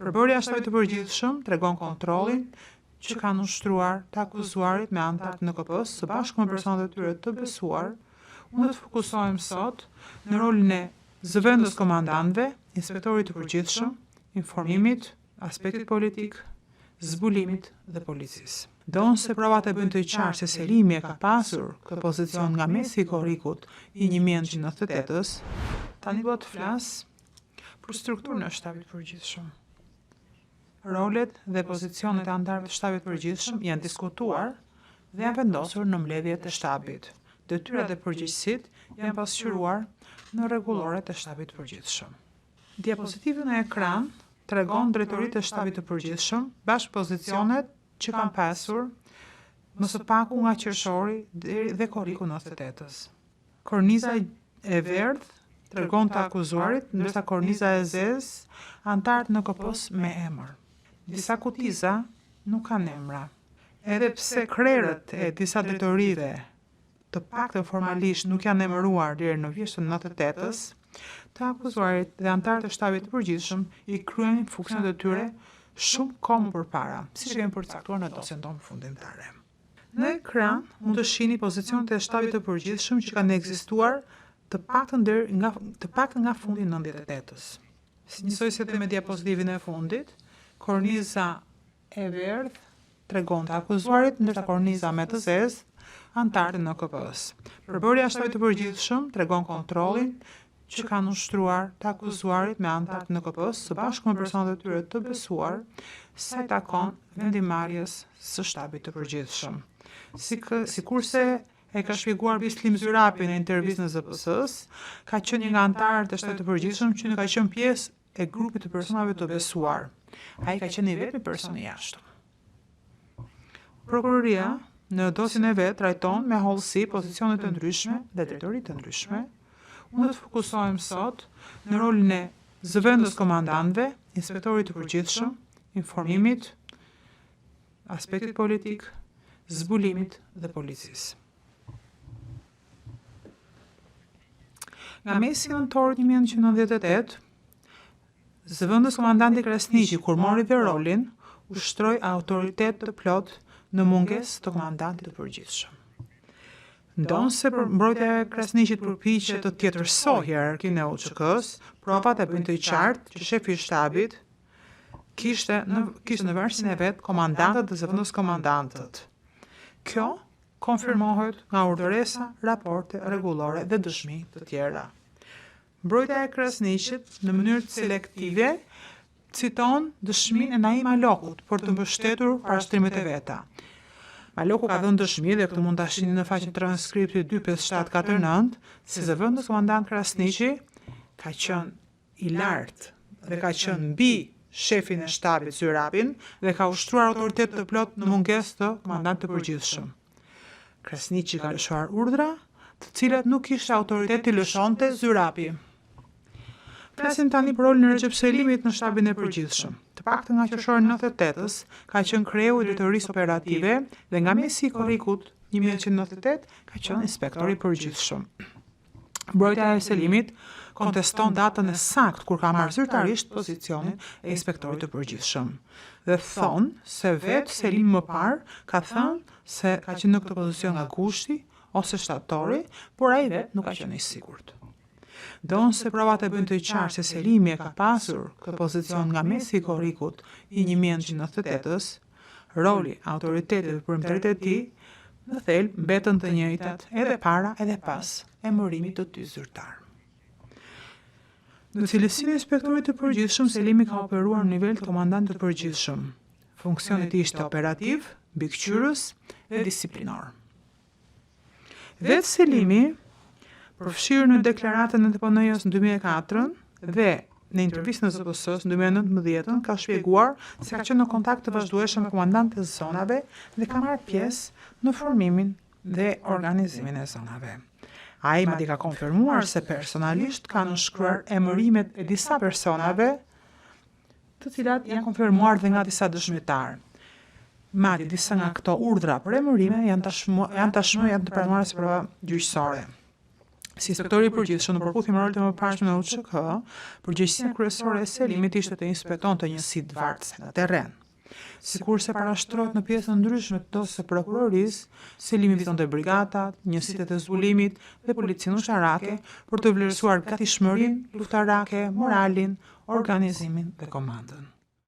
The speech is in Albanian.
Përbërja e shtabit të përgjithshëm tregon kontrollin që kanë ushtruar të akuzuarit me anëtarët e NKP-s së bashku me personat e tyre të besuar. Unë do të fokusohem sot në rolin e zëvendës komandantëve, inspektorit të përgjithshëm, informimit, aspektit politik, zbulimit dhe policisë. Donse provat e bëjnë të qartë se Selimi e ka pasur këtë pozicion nga mesi i korrikut i 1998-s, tani do të flas për strukturën e shtabit të përgjithshëm. Rolet dhe pozicionet e anëtarëve të shtabit të përgjithshëm janë diskutuar dhe janë vendosur në mbledhjet e shtabit. Detyrat dhe përgjegjësitë janë pasqyruar në rregulloret e shtabit të përgjithshëm. Diapozitiva në ekran tregon drejtoritë e shtabit të përgjithshëm bashkë pozicionet që kanë pasur më së paku nga qershori dhe korriku 98-s. Korniza e verdh tregon të akuzuarit, ndërsa korniza e zezë anëtarët në NKP-s me emër. Disa kutiza nuk kanë emra. Edhe pse krerët e disa drejtorive të paktën formalisht nuk janë emëruar deri në vjeshtën 98-s, të akuzuarit dhe anëtarët e shtabit të përgjithshëm i kryenin funksionet e tyre shumë kohë më përpara, siç kemi përcaktuar në dosjen tonë fundimtare. Në ekran mund të shihni pozicionet e shtabit të përgjithshëm që kanë ekzistuar të paktën nga fundi i 98-s. Njësoj si dhe me diapozitivin e fundit, korniza e verdh tregon të akuzuarit, ndërsa korniza me të zezë anëtarët e NKP-s. Përbërja e shtabit të përgjithshëm tregon kontrollin që kanë ushtruar të akuzuarit me anëtarët e NKP-s së bashku me personat e tyre të besuar sa i takon vendimarrjes së shtabit të përgjithshëm. Sikurse e ka shpjeguar Bislim Zyrapi në intervistë në ZPS-s, ka qenë një nga anëtarët e shtabit të përgjithshëm që ka qenë pjesë e grupit të personave të besuar. Ai ka qenë i vetmi person i jashtëm. Prokuroria në dosjen e vet trajton me hollësi pozicione të ndryshme dhe drejtori të ndryshme. Unë do të fokusohem sot në rolin e zëvendës komandantëve, inspektorit të përgjithshëm, informimit, aspektit politik, zbulimit dhe policisë. Nga mesi i nëntorit 1998, zëvendës komandanti Krasniqi, kur mori dhe rolin, ushtroi autoritet të plot në mungesë të komandantit të përgjithshëm. Ndonse mbrojtja e Krasniqit përpiqet të tjetërsojë hierarkinë e UÇK-s, provat e bëjnë të qartë që shefi i shtabit kishte në varësinë e vet komandantët dhe zëvendës komandantët. Kjo konfirmohet nga urdhëresa, raporte rregullore dhe dëshmi të tjera. Mbrojtja e Krasniqit në mënyrë selektive citon dëshminë e Naim Alokut për të mbështetur parashtrimet e veta. Maloku ka dhënë dëshmi dhe këtë mund ta shihni në faqen transkripti 25749 se zëvendës komandant Krasniqi ka qenë i lartë dhe ka qenë mbi shefin e shtabit Zyrapin dhe ka ushtruar autoritet të plot në mungesë të komandantit të përgjithshëm. Krasniqi ka lëshuar urdhra, të cilat nuk kishte autoritet të lëshonte Zyrapi. Flasim tani për rolin e Recep Selimit në shtabin e përgjithshëm. Të paktën nga qershori 98-s ka qenë kreu i drejtorisë operative dhe nga mesi i korrikut 1998 ka qenë inspektori i përgjithshëm. Mbrojtja e Selimit konteston datën e saktë kur ka marrë zyrtarisht pozicionin e inspektorit të përgjithshëm dhe thonë se vetë Selim më parë ka thënë se ka qenë në këtë pozicion nga gushti ose shtatori, por ai vetë nuk ka qenë i sigurt. Donse provat e bëjnë të qartë se Selimi e ka pasur këtë pozicion nga mesi i korrikut i 1998-s, roli, autoritetet dhe premtëritë e tij në thelb mbetën të njëjtat edhe para edhe pas emërimit të dy zyrtar. Në cilësinë e inspektorit të përgjithshëm, Selimi ka operuar në nivel të komandantit të përgjithshëm. Funksioni i tij ishte operativ, mbikëqyrës dhe disiplinor. Vetë Selimi, përfshirë në deklaratën e TPN-s në 2004 dhe në intervistën e ZPS-s në 2019 ka shpjeguar se ka qenë në kontakt të vazhdueshëm me komandantët e zonave dhe ka marrë pjesë në formimin dhe organizimin e zonave. Ai madje ka konfirmuar se personalisht ka nënshkruar emërimet e disa personave, të cilat janë konfirmuar dhe nga disa dëshmitar. Madje disa nga këto urdhra për emërime janë tashmë të pranuara si prova gjyqësore. Si inspektori i përgjithshëm në përputhje me rolet e mëparshme në UÇK, përgjegjësia kryesore e Selimit ishte të inspektonte njësitë vartëse në terren. Sikurse parashtrohet në pjesë të ndryshme të dosjeve prokurorisë, Selimi vizitonte brigadat, njësitë e zbulimit dhe policinë ushtarake për të vlerësuar gatishmërinë luftarake, moralin, organizimin dhe komandën.